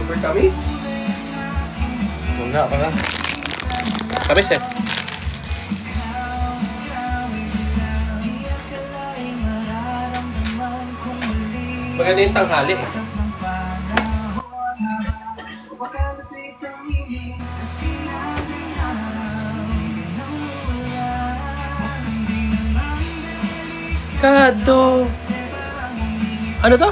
Super tamis. Muna ka. Tamis eh. Maganda yung tanghali eh. Kado. Ano to?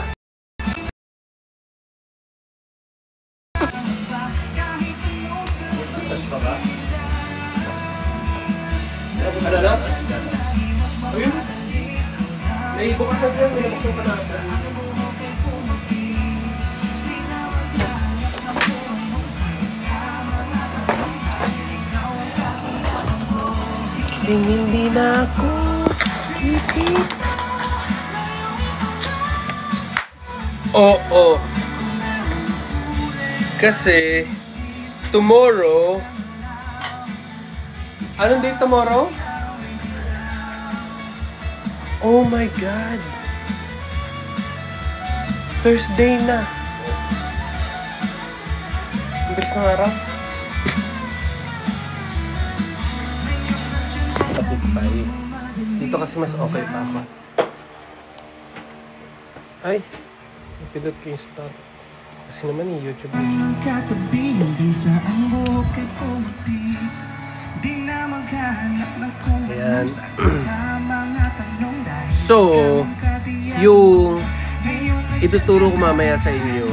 Ano na? Ayun. May bukas na dyan. May bukas na dyan. Hindi na ako itik. Oo. Kasi tomorrow, anong date tomorrow? Oh my God! Thursday na! Ang bilis ng araw. Tapos tayo. Dito kasi mas okay pa ako. Ay! Napindot ko yung start. Kasi naman yung YouTube. Ayan. So, yung ituturo ko mamaya sa inyo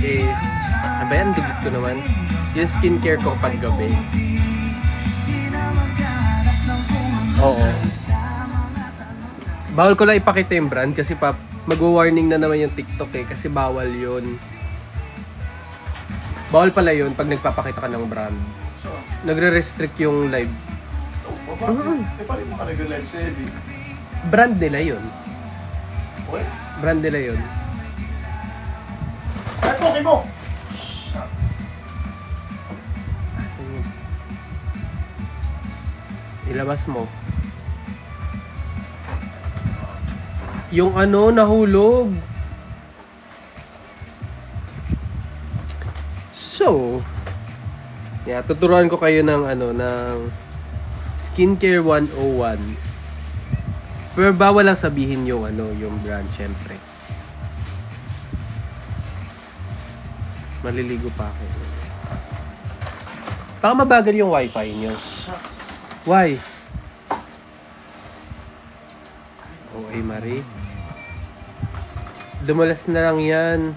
is, ano ba yan? Dugit ko naman. Yung skincare ko pag gabi. Oo. Bawal ko lang ipakita yung brand kasi mag-warning na naman yung TikTok eh kasi bawal yun. Bawal pala yun pag nagpapakita ka ng brand. So, nagre-restrict yung live. Eh, paano mo ka nag-live sa Evi? Brand nila yun. Okay? Brand nila yun. Ay, poke mo! Asan yun? Ilabas mo. Yung ano, nahulog. So, yeah, tuturuan ko kayo ng ano, ng Skincare 101. Pero bawal lang sabihin yung ano, yung brand syempre. Maliligo pa ako. Baka mabagal yung wifi nyo. Why? Okay, Marie. Dumulas na lang yan.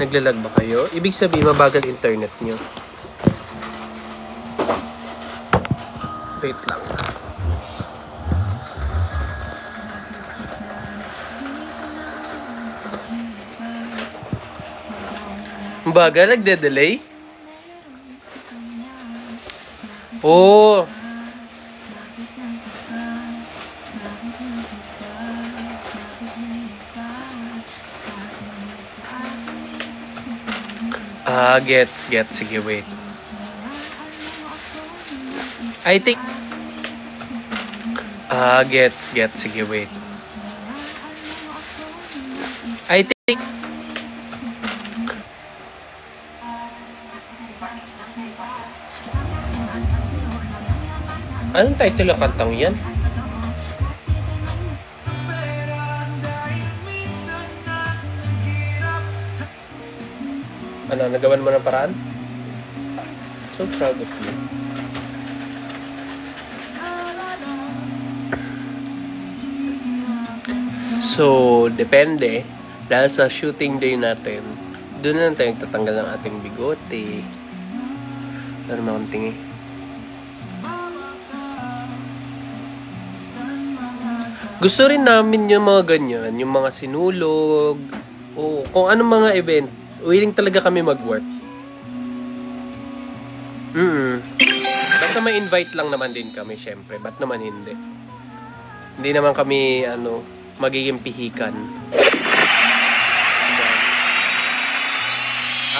Naglalag ba kayo? Ibig sabihin, mabagal internet nyo. Wait lang. Mabagal? Nagde-delay? Oh! Gets. Sige, wait. I think... gets. Sige, wait. I think... Anong title ng kantang yan? Ano, nagawan mo ng paraan? So proud of you. So, depende. Dahil sa shooting day natin, doon na tayo tatanggal ng ating bigote. Ano naman akong tingi? Gusto rin namin yung mga ganyan, yung mga sinulog, o kung anong mga event. Willing talaga kami mag-work. Basta may invite lang naman din kami, syempre. Ba't naman hindi? Hindi naman kami, magiging pihikan.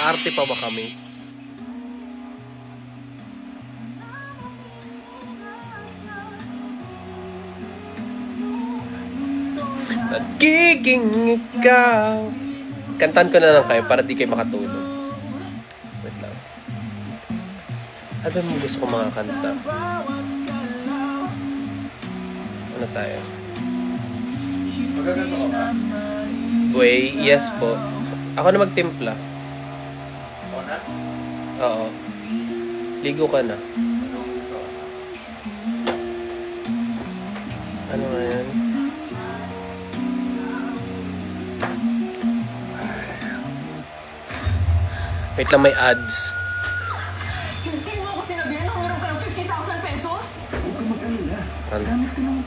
Aarte pa ba kami? Pagiging ikaw. Kantan ko na lang kayo para di kayo makatulog. Wait lang. Ano mo gusto ko mga kanta? Ano tayo? Magaganda ka ba? Way, yes po. Ako na magtimpla. Ako na? Oo. Ligo ka na. Anong ito? Ano nga yan? Wait lang, may ads. Hindi mo ako sinabihan na meron ka ng 50,000 pesos? Huwag ka mag-alala. Ano? Gamit ko naman.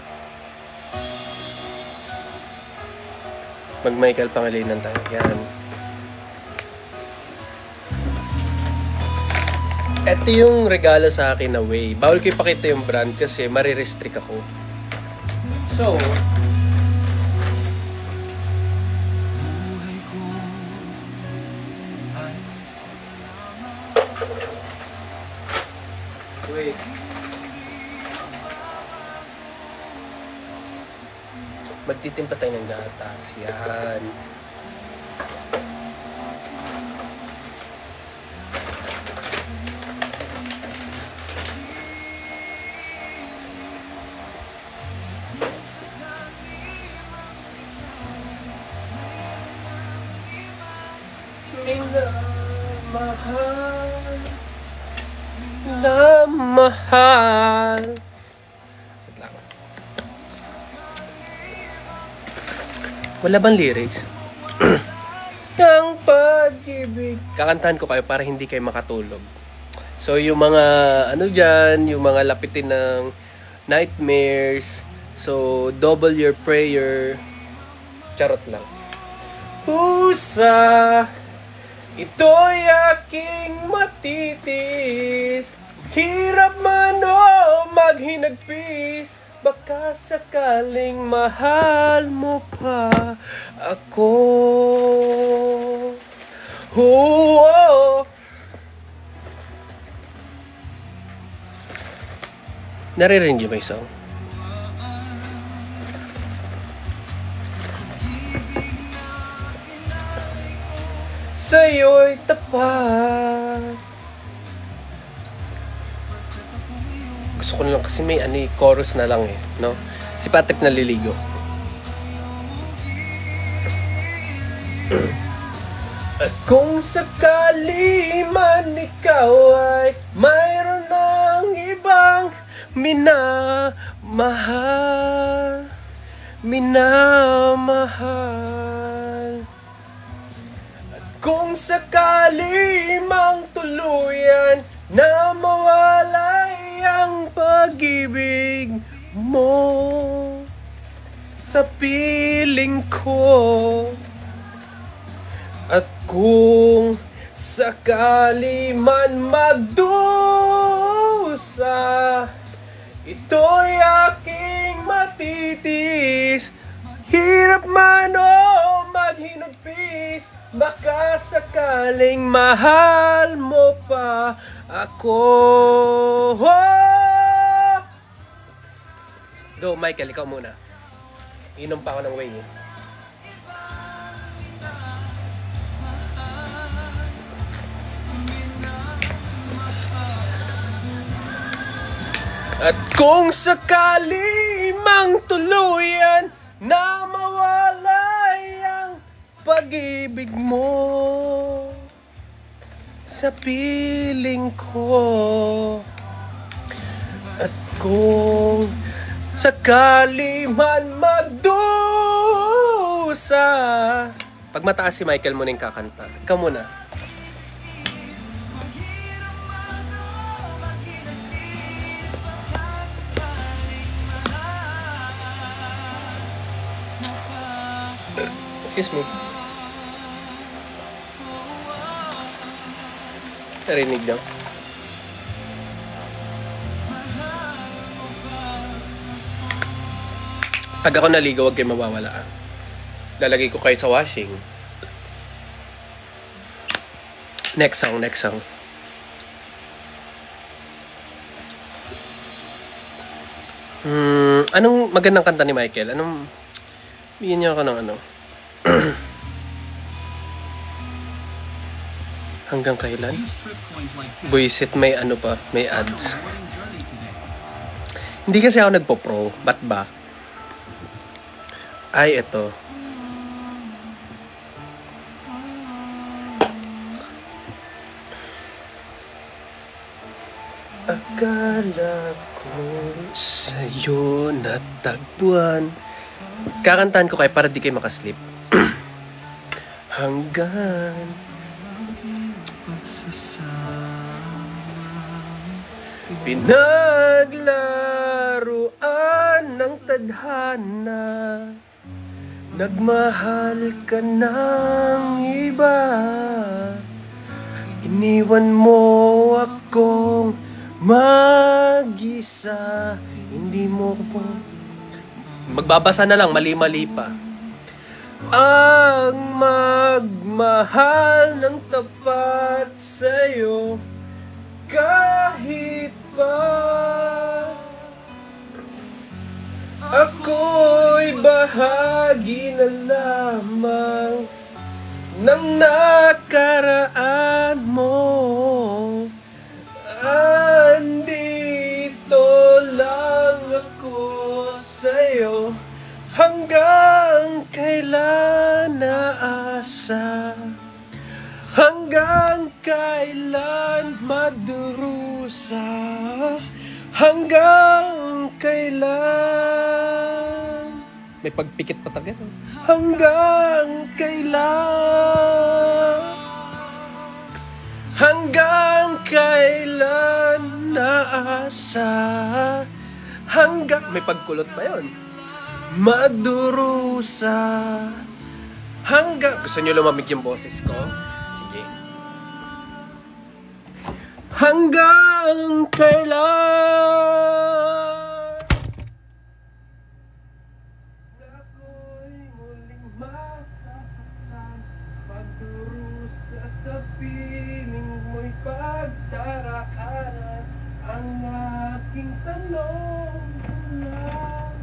Mag-Michael Pangilinan tayo. Yan. Ito yung regalo sa akin na Way. Bawal ko ipakita yung brand kasi marirestrict ako. So, wait. Magtitimpa tayo ng gatas. Yan. Minamahal na mahal. Wait lang. Wala bang lyrics? Ang pag-ibig. Kakantahan ko kayo para hindi kayo makatulog. So yung mga ano dyan, yung mga lapitin ng nightmares. So double your prayer. Charot lang. Pusa, ito'y aking matitis. Hirap man o maghinagpis. Baka sakaling mahal mo pa ako. Oh. Naririnig niyo ba yung song? Sa'yo'y tapat. Gusto ko na lang kasi may chorus na lang eh, no? Si Patrick naliligo. At kung sakali man ikaw ay mayroon ng ibang minamahal, minamahal. Kung sakali mang tuluyan na mawalay ang pag-ibig mo sa piling ko. At kung sakali man magdusa, ito'y aking matitis. Hirap man o maghinagpis, baka sakaling mahal mo pa ako. Go, Michael, ikaw muna. Inom pa ako ng Way. At kung sakali mang tuluyan na mawalay ang pag-ibig mo sa piling ko. At kung sakali man magdusa. Pag mataas si Michael muna yung kakanta. Ikaw muna. Excuse me. Narinig daw. Pag ako naligo, huwag kayo mawawala. Lalagay ko kayo sa washing. Next song, next song. Anong magandang kanta ni Michael? Anong Bigyan niya ako ng ano. Hanggang kailan? Buisit, may ano pa, may ads. Hindi kasi ako nagpo-pro. Ba't ba? Ay, ito. Akala ko sa'yo natagpuan. Kakantahan ko kayo para di kayo makaslip. Hanggang pinaglaruan ng tadhana, nagmahal ka ng iba, iniwan mo akong mag-isa, hindi mo po. Magbabasa na lang, mali-mali pa. Ang magmahal ng tapat sa'yo, kahit pa ako'y bahagi na lamang ng nakaraan mo. Andito lang ako sa'yo, hanggang kailan naasa, hanggang kailan magdurusa, hanggang kailan. May pagpikit pa tagad. Hanggang kailan, hanggang kailan naasa, hanggang, may pagkulot pa yon, magdurusa, hanggang, gusto nyo lumamig yung boses ko? Sige. Hanggang kailan ako'y muling masasaktan, magdurusa sa piling mo'y pagdaraanan, ang aking tanong lang,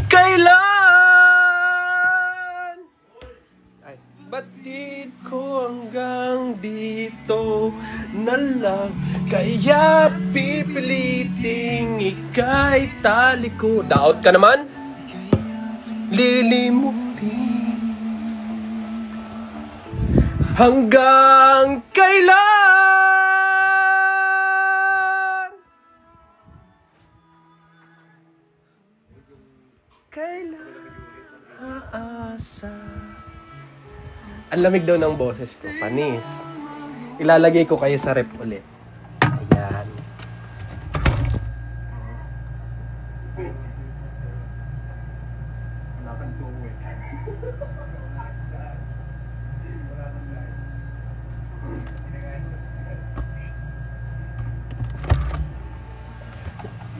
kailan? Ay, batid ko hanggang dito na lang, kaya pipiliting ika'y tali ko. Daot ka naman? Lilimutin. Hanggang kailan? Kailan aasa? Ang lamig daw ng boses ko, panis. Ilalagay ko kayo sa rep ulit. Ayan.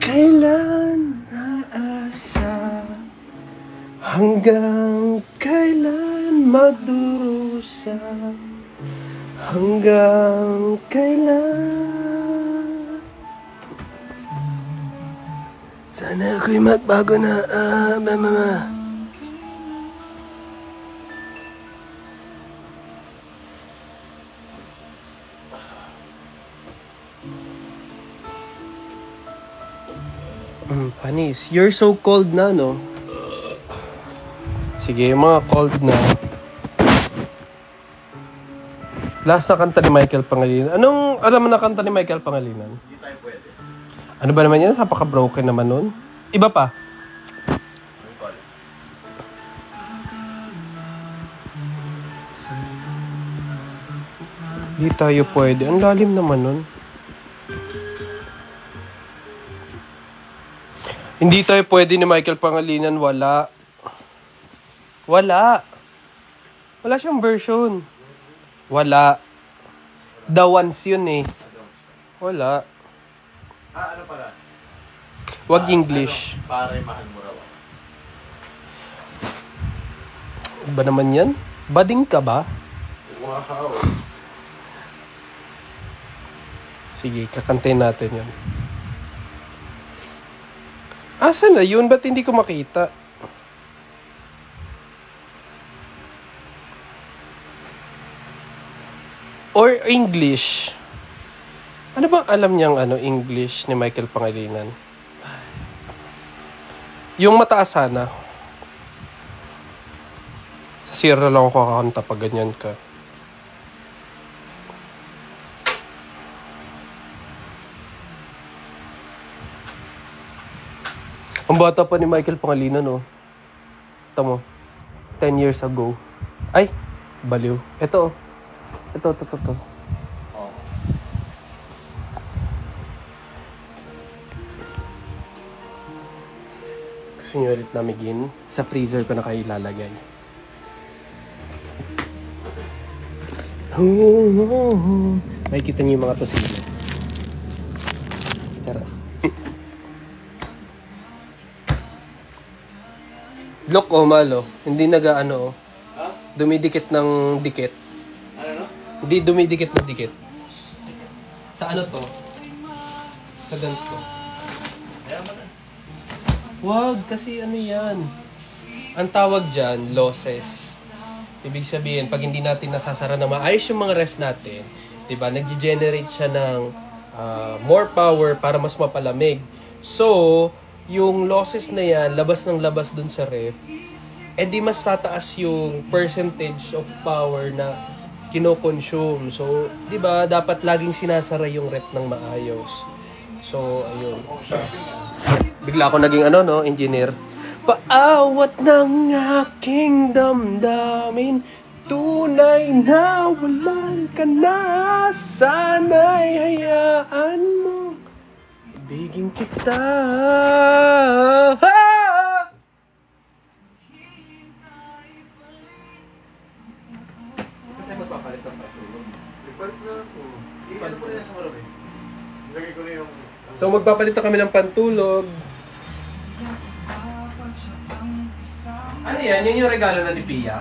Kailan naasa, hanggang kailan magdurusa, hanggang kailan. Sana ako'y magbago na, mama. Panis, you're so cold na, no? Sige, yung mga cold na. Last na kanta ni Michael Pangilinan. Anong alam mo na kanta ni Michael Pangilinan? Hindi tayo pwede. Ano ba naman yan? Napaka-broken naman nun. Iba pa. Ano ba? Di tayo pwede. Ang lalim naman nun. Hindi tayo pwede ni Michael Pangilinan. Wala. Wala. Wala siyang version. Wala. The Ones yun eh. Wala. Ano pala? Wag English. Pare, mahal mo raw. Ba naman yan? Bading ka ba? Wow. Sige, kakantayin natin yan. Asan na yun? Ba't hindi ko makita? Or English? Ano bang alam niyang English ni Michael Pangilinan? Yung mataas sana. Sa Sierra lang ako kakanta pag ganyan ka. Ang bata pa ni Michael Pangilinan, no? Ito mo. 10 years ago. Ay! Baliw. Ito. Ito. Gusto niyo ulit namigin? Sa freezer ko na kayo ilalagay. May kita niyo yung mga tosino. Tara. Look, malo. Hindi nag-ano. Dumidikit ng dikit. Ano? Hindi dumidikit ng dikit. Sa ano to? Sa ganito. Wag, kasi ano yan. Ang tawag dyan, losses. Ibig sabihin, pag hindi natin nasasara na maayos yung mga ref natin, diba, nag-generate siya ng more power para mas mapalamig. So, yung losses na yan, labas ng labas dun sa ref, di mas tataas yung percentage of power na kino-consume. So, di ba, dapat laging sinasara yung ref ng maayos. So, ayun. Bigla ako naging engineer. Paawat ng aking damdamin, tunay na walang ka na. Sana'y hayaan mo ibigin kita. Magpapalit ng patulog. Ipalit na ako. Ipalit mo na yan sa malamig. Ilagay ko na yung... So magpapalit na kami ng pantulog. Ano yan? Yan yung regalo na ni Pia?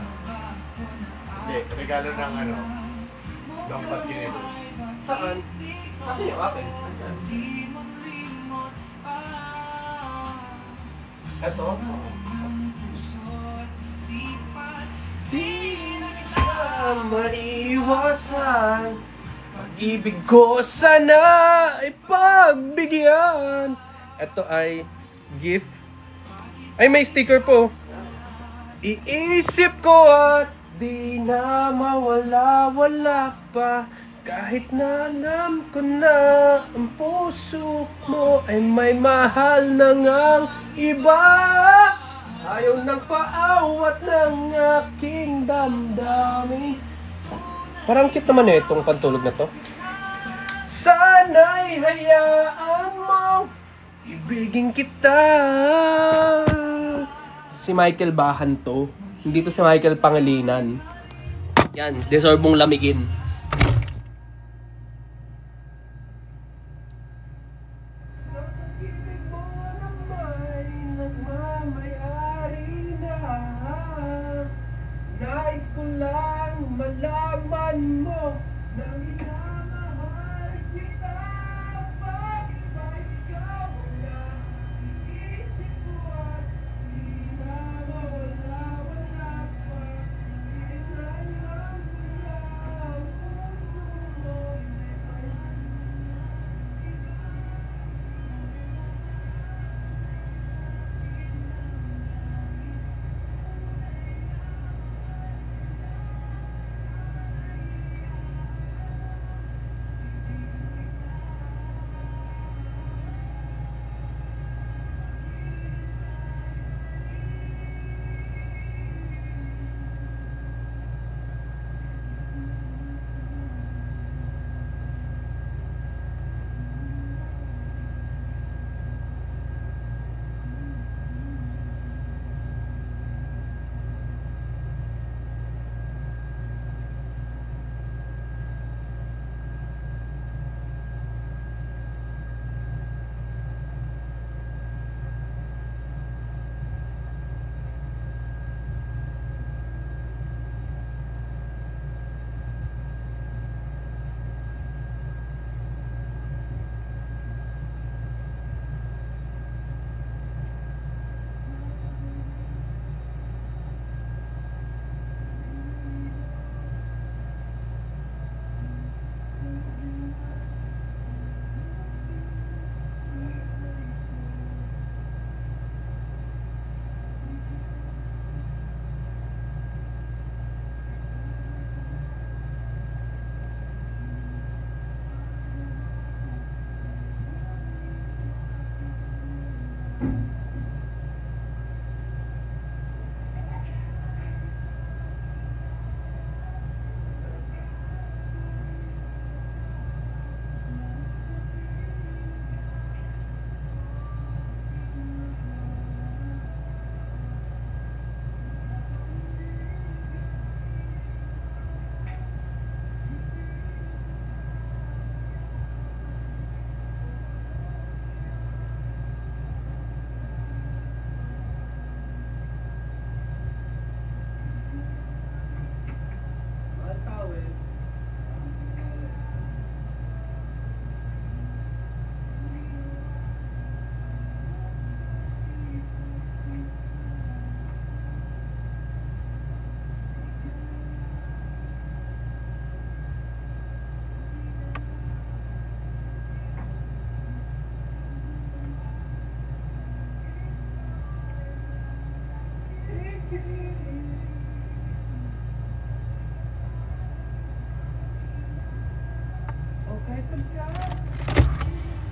Hindi, regalo ng Dapat Universe. Saan? Kasi yung akin. Andyan. Ito? Di na maiwasan, pag-ibig ko sana ay pagbigyan. Ito ay gift. Ay, may sticker po. Iisip ko at di na mawala-wala pa, kahit na alam ko na ang puso mo ay may mahal na ngang iba. Ayaw nang paawat ng aking damdamin. Parang cute naman itong pantulog na to. Sana'y hayaan mo ibigin kita. Si Michael Bahan to. Hindi to si Michael Pangilinan. Yan, deserve mong lamigin. Nais ko lang malaman mo na minamahal kita. Pag ikaw wala, iisip ko at di na mawala-wala pa. Kailangan mo lang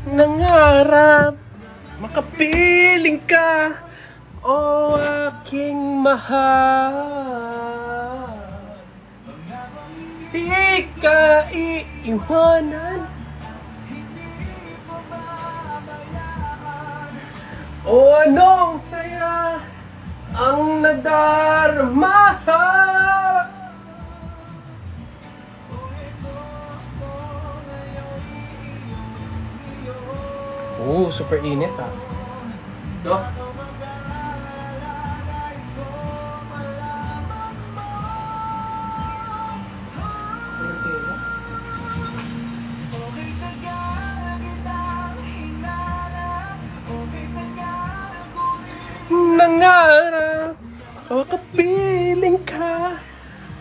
Nangarap makapiling ka, o aking mahal. Di ka iiwanan, o anong saya ang nadarama. Oh, super init ah. No? Nangarap o kapiling ka,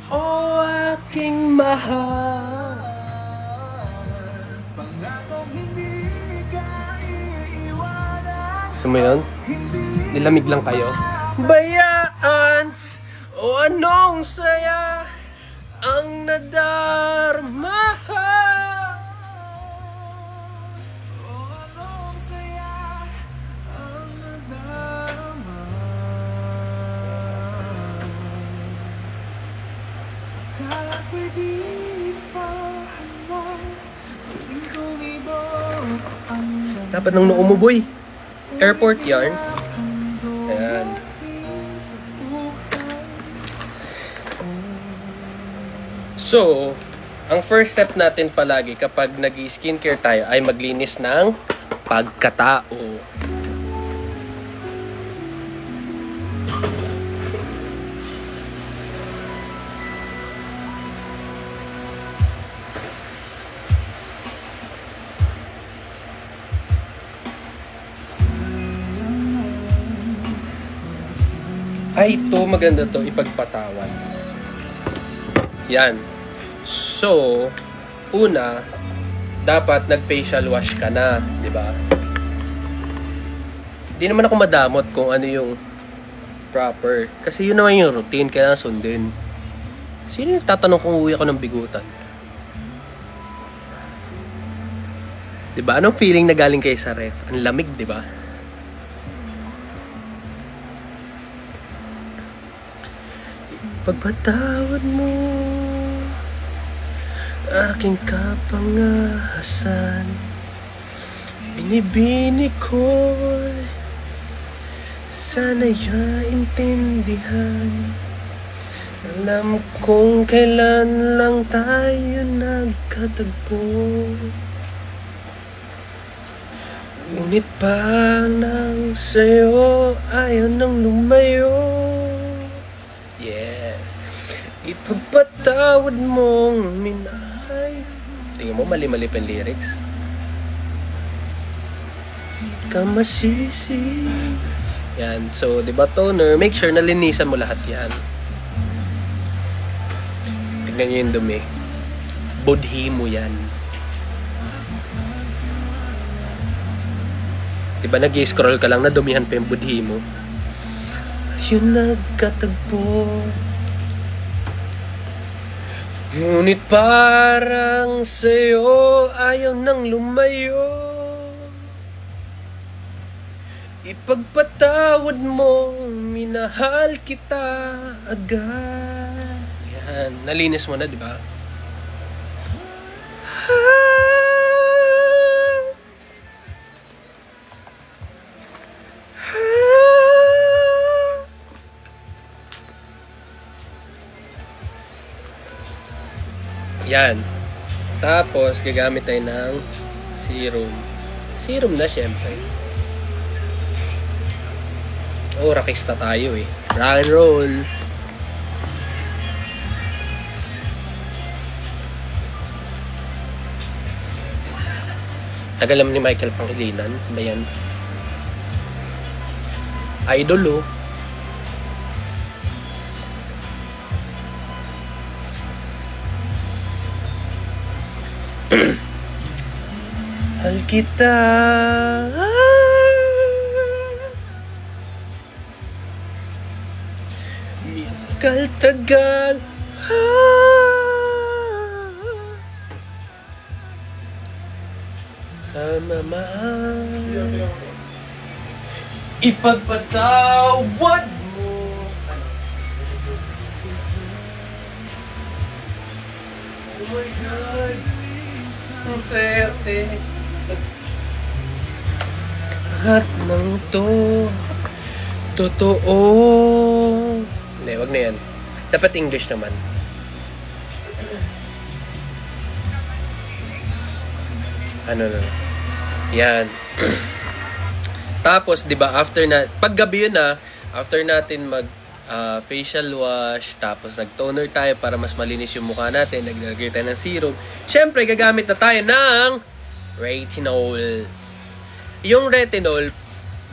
o aking mahal. Gusto mo yun? Nilamig lang kayo? Bayaan o anong saya ang nadarama. O anong saya ang nadarama. Kala pwede pa lang kumibok ang dapat nang naumuboy. Airport yarn. Ayan. So, ang first step natin palagi kapag nag-skincare tayo ay maglinis ng pagkatao. Ay, ito maganda to ipagpatawan. Yan. So, una, dapat nag-facial wash ka na, di ba? Di naman ako madamot kung ano yung proper. Kasi yun naman yung routine, kailangan sundin. Sino yung tatanong kung uwi ako ng bigutan? Di ba? Anong feeling na galing kayo sa ref? Ang lamig, di ba? Pagpatawad mo aking kapangahasan, binibini ko'y sana'y intindihan. Alam kong kailan lang tayo nagkatagpo, ngunit parang sa'yo ayaw nang lumayo. Ipagpatawad mong minahal. Tingnan mo, mali-mali pa yung lyrics. Ka masisi. Yan. So, di ba toner? Make sure na linisan mo lahat yan. Tignan nyo yung dumi. Budhi mo yan. Di ba nag-scroll ka lang, nadumihan pa yung budhi mo. Yun nagkatagpo. Ngunit parang sa'yo ayaw nang lumayo. Ipagpatawad mo, minahal kita agad. Yan, nalinis mo na, di ba? Yan. Tapos, gagamit tayo ng serum. Serum na, syempre. Oh, rakista tayo eh. Rock and roll. Tagal naman ni Michael Pangilinan. Ba yan? Idol oh. Hal kita Tagal-tagal. Sama mahal. Ipagpatawad mo. Oh my God. Ang swerte. Lahat ng to totoo. Hindi, wag na yan. Dapat English naman. Ano na. Yan. Tapos, di ba, after na, paggabi yun after natin mag facial wash, tapos nag-toner tayo para mas malinis yung mukha natin, naglagay tayo ng serum. Siyempre, gagamit na tayo ng retinol. Yung retinol,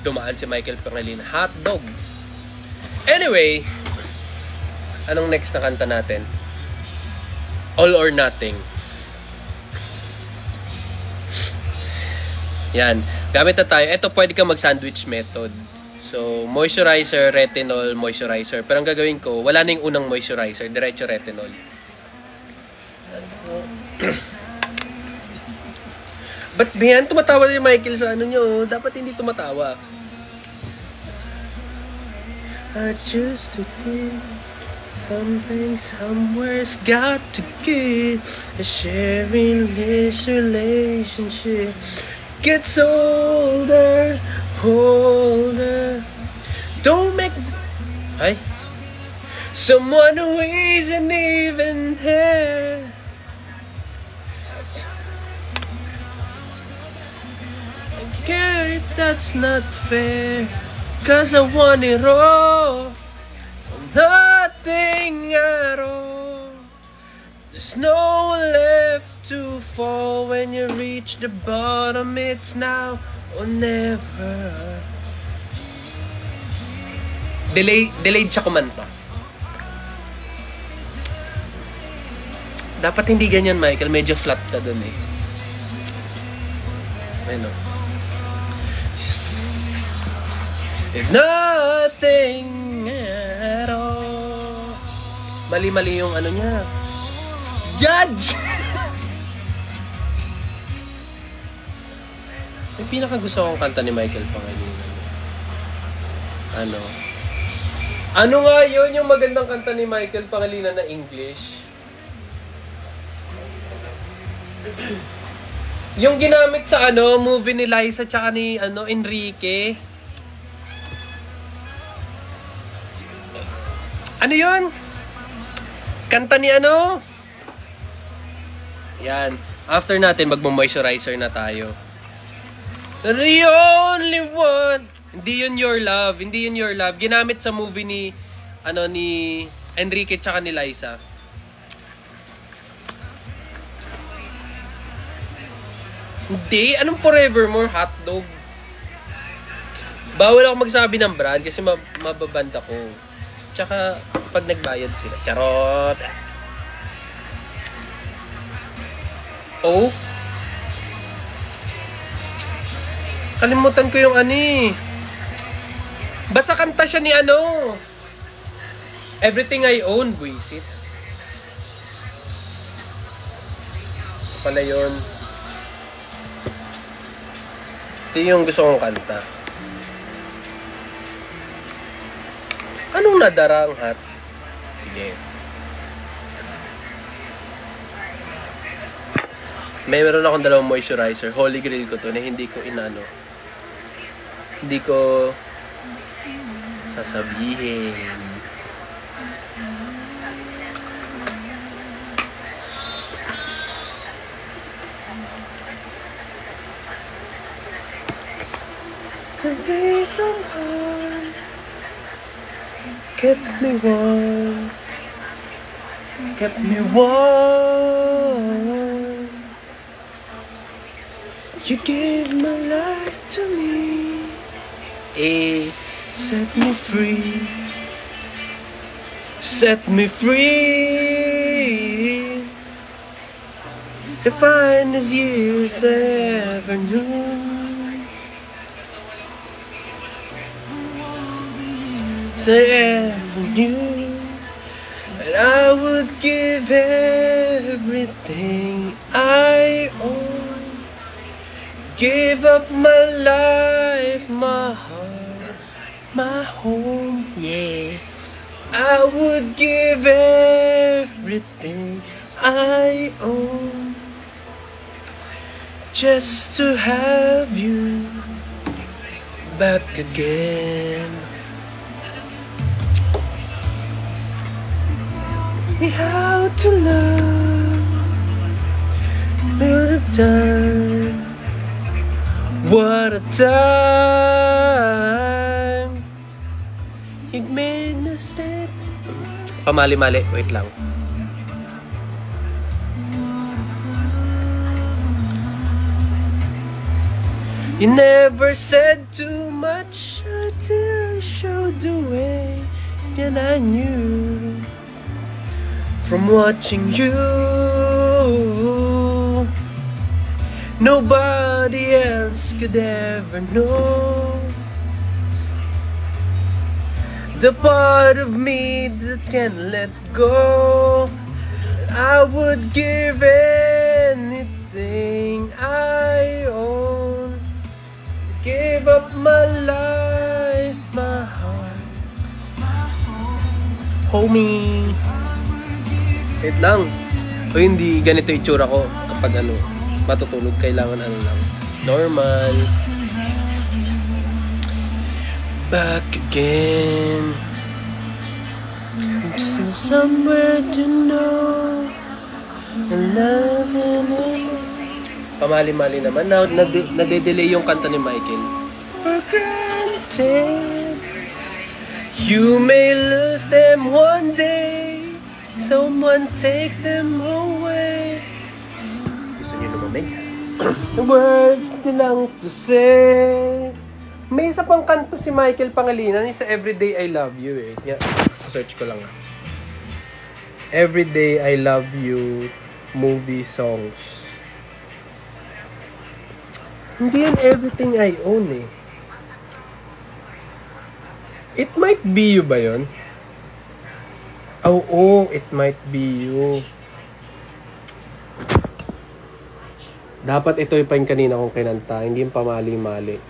dumaan si Michael Pangilinan, hotdog. Anyway, anong next na kanta natin? All or Nothing. Yan. Gamit na tayo. Ito, pwede kang mag-sandwich method. So, moisturizer, retinol, moisturizer. Pero ang gagawin ko, wala na yung unang moisturizer. Diretso retinol. Ba't biyan? Tumatawa si Michael sa ano nyo. Dapat hindi tumatawa. I choose to give something somewhere's got to give. A sharing this relationship gets older, older. Don't make someone who isn't even here. I care if that's not fair, 'cause I want it all, nothing at all. There's no one left to fall when you reach the bottom. It's now or never. Delayed siya kumanta. Dapat hindi ganyan, Michael. Medyo flat ka dun eh. Ano? If nothing at all. Mali-mali yung ano niya. Judge! Yung pinakagusto kong kanta ni Michael Pangilinan. Ano? Ano nga yun yung magandang kanta ni Michael Pangilinan na English? Yung ginamit sa movie ni Liza tsaka ni Enrique. Ano yun? Kanta ni Yan. After natin, magmo-moisturizer na tayo. The only one. Hindi yun Your Love. Hindi yun Your Love. Ginamit sa movie ni Enrique tsaka ni Liza. Hindi. Anong Forevermore? Hotdog. Bawal ako magsabi ng brand kasi mababanda ko. Tsaka pag nagbayad sila. Charot! Oh? Kalimutan ko yung Basta kanta siya ni Everything I Own, buisit. Pala yun. Ito yung gusto kong kanta. Anong nadarang hat? Sige. Meron akong dalawang moisturizer. Holy Grail ko to na hindi ko Hindi ko sasabihin. Away from home, kept me warm, kept me warm. You gave my life to me, set me free, set me free. The finest years I ever knew. I ever knew. I would give everything I own. Give up my life, my heart, my home, yeah. I would give everything I own just to have you back again. How to love, out of time. What a time. It made me step. Pamali-mali, wait lang. You never said too much until you showed the way, and I knew from watching you. Nobody else could ever know the part of me that can let go. I would give anything I own. Give up my life, my heart, homie. Wait lang. O hindi ganito itsura ko kapag matutulog. Kailangan lang. Normal. Back again. Just somewhere to know. And loving. Pamali-mali naman. Nade-delay yung kanta ni Michael. For granted, you may lose them one day. Someone take them away. Gusto niyo lumamig? Words lang to say. May isa pang kanta si Michael Pangilinan, yung sa Everyday I Love You eh. Yeah, search ko lang ah. Everyday I Love You movie songs. Hindi yan Everything I Own eh. It Might Be You ba yun? Oh, It Might Be You. Dapat ito pa yung kanina kong kinanta, hindi yung pamali-mali.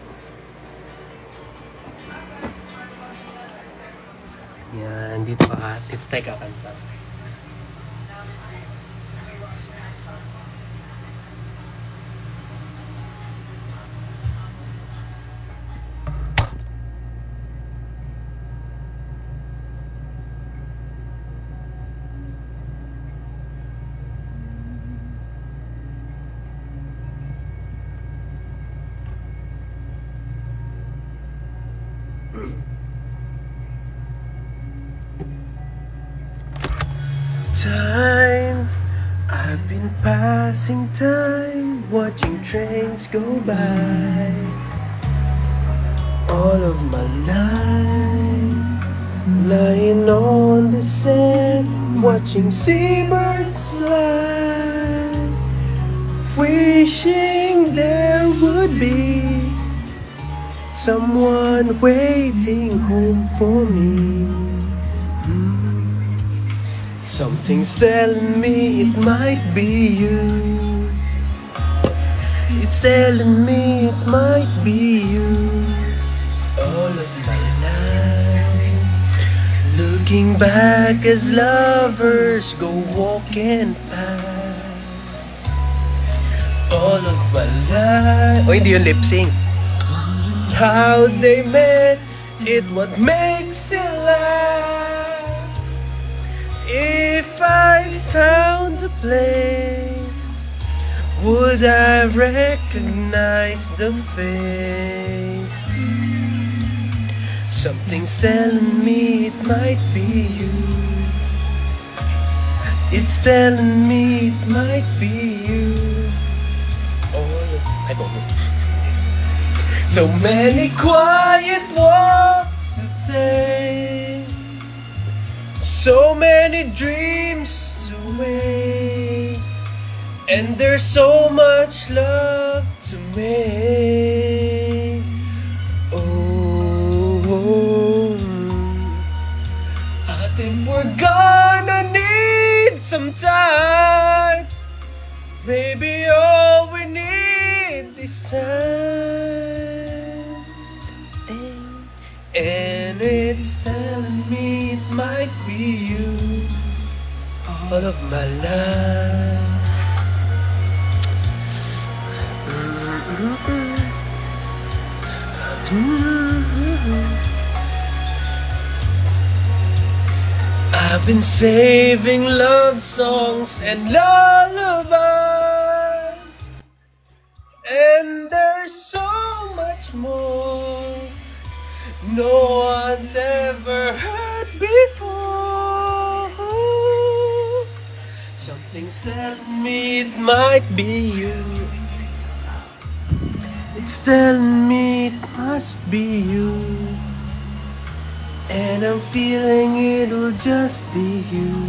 Yan, dito tayo kakanta. Time, I've been passing time, watching trains go by. All of my life, lying on the sand, watching seabirds fly, wishing there would be someone waiting home for me. Something's telling me it might be you. It's telling me it might be you. All of my life, looking back as lovers go walking past. All of my life. Oh, hindi yung lip sync. How they met, it what makes it last. If I found a place, would I recognize the face? Something's telling me it might be you. It's telling me it might be you. I don't know. So many quiet walks to take, so many dreams away, and there's so much love to make. Oh, I think we're gonna need some time. Maybe all we need is time. And it's telling me it might be you all of my life. I've been saving love songs and lullabies, and there's so much more no one's ever heard before. Something said me it might be you. It's telling me it must be you. And I'm feeling it'll just be you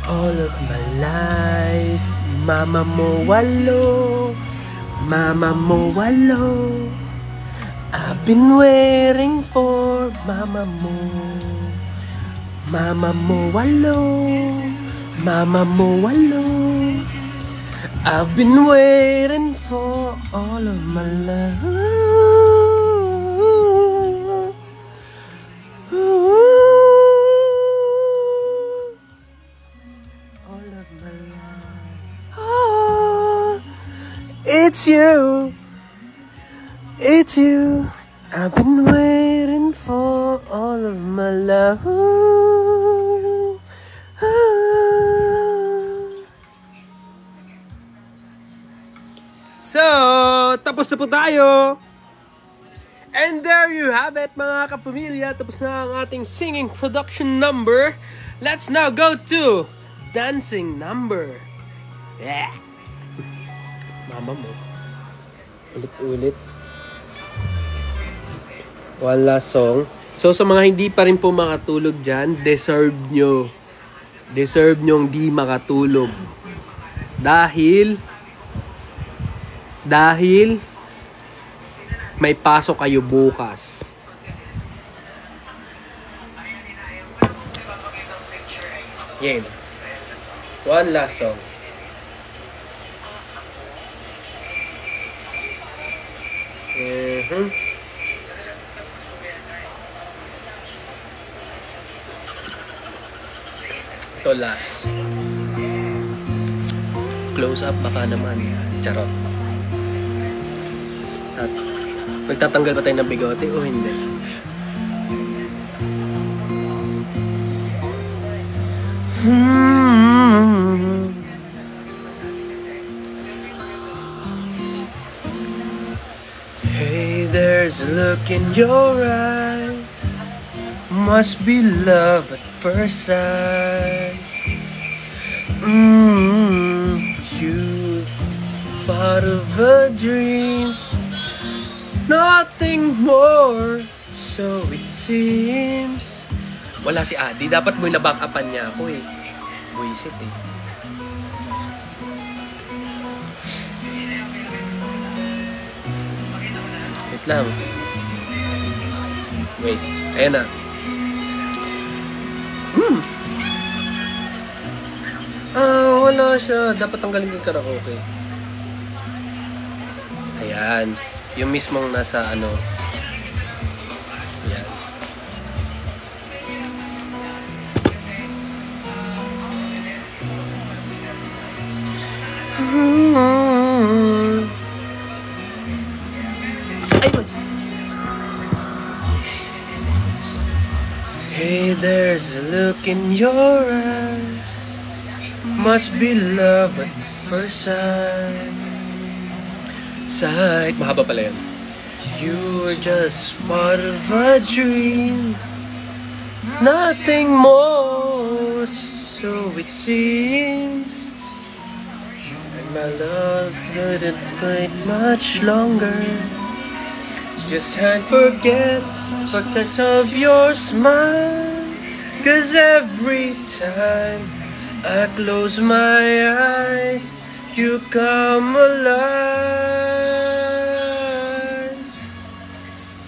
all of my life. Mama mo walo, mama mo walo. I've been waiting for mama mo. Mama mo walo, mama mo walo. I've been waiting for all of my life. It's you, it's you. I've been waiting for all of my love. So, tapos na po tayo. And there you have it, mga kapamilya. Tapos na ang ating singing production number. Let's now go to dancing number. Yeah. Mama mo. Ulit-ulit. One last song. So sa mga hindi pa rin po makatulog dyan, deserve nyo. Deserve nyong di makatulog. Dahil may pasok kayo bukas. Yan. One last song. Ito last. Close up baka naman. Charot. At magtatanggal ba tayo ng bigote o hindi? Hey, there's a look in your eyes. Must be love at first sight. You part of a dream, nothing more, so it seems. Wala si Adi, dapat mo na back upan niya ako eh. Buisit eh. Wait lang. Wait, ayan na. Wala siya. Dapat tanggalin yung karaoke. Ayan. Yung mismong nasa ano. Ayan. Hey, there's a look in your eyes. Must be love at first sight. Mahaba pala yan. You were just part of a dream, nothing more, so it seems. And my love couldn't wait much longer. Just can't forget because of your smile. 'Cause every time I close my eyes, you come alive.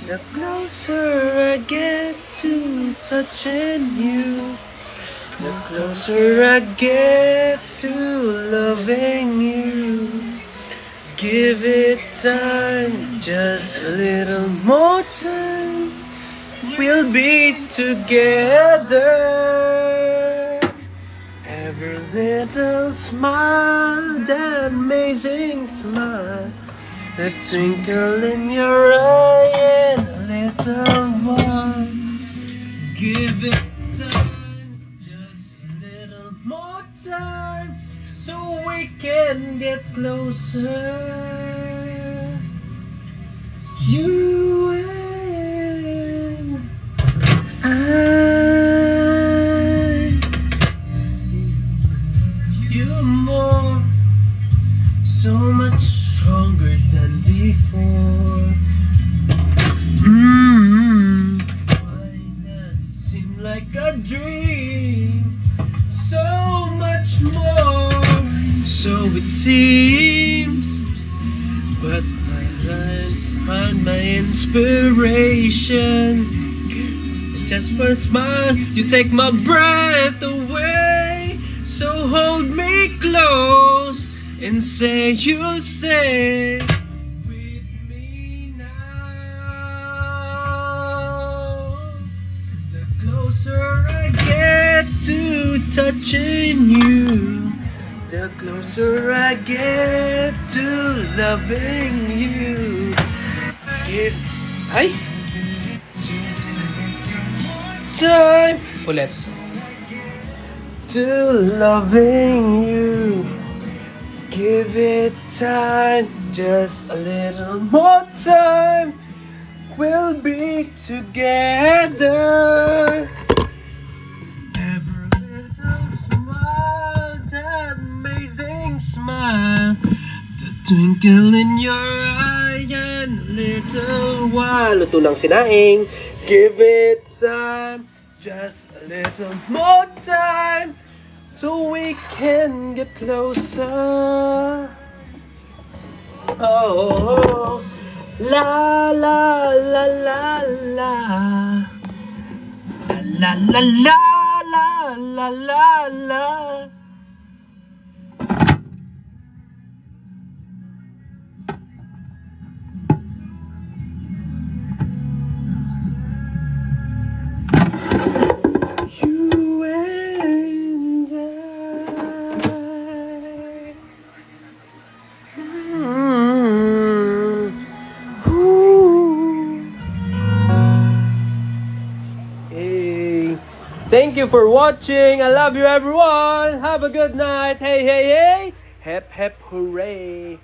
The closer I get to touching you, The closer I get to loving you, give it time, just a little more time, we'll be together. Every little smile, that amazing smile, a twinkle in your eye and a little one. Give it time, just a little more time, so we can get closer. You and I, you more, so much stronger than before. Why does it seem like a dream? So much more, so it seems. But my eyes find my inspiration. Just for a smile, you take my breath away. So hold me close and say you'll stay with me now. The closer I get to touching you, the closer I get to loving you. Give time ulit to loving you. Give it time, just a little more time, we'll be together. Every little smile, that amazing smile, the twinkle in your eye and a little while. Luto ng sinaing. Give it time, just a little more time, so we can get closer. Oh, la la la la la, la la la la la la la. You and Hey. Thank you for watching. I love you everyone. Have a good night. Hey, hey, hey. Hep, hep, hooray.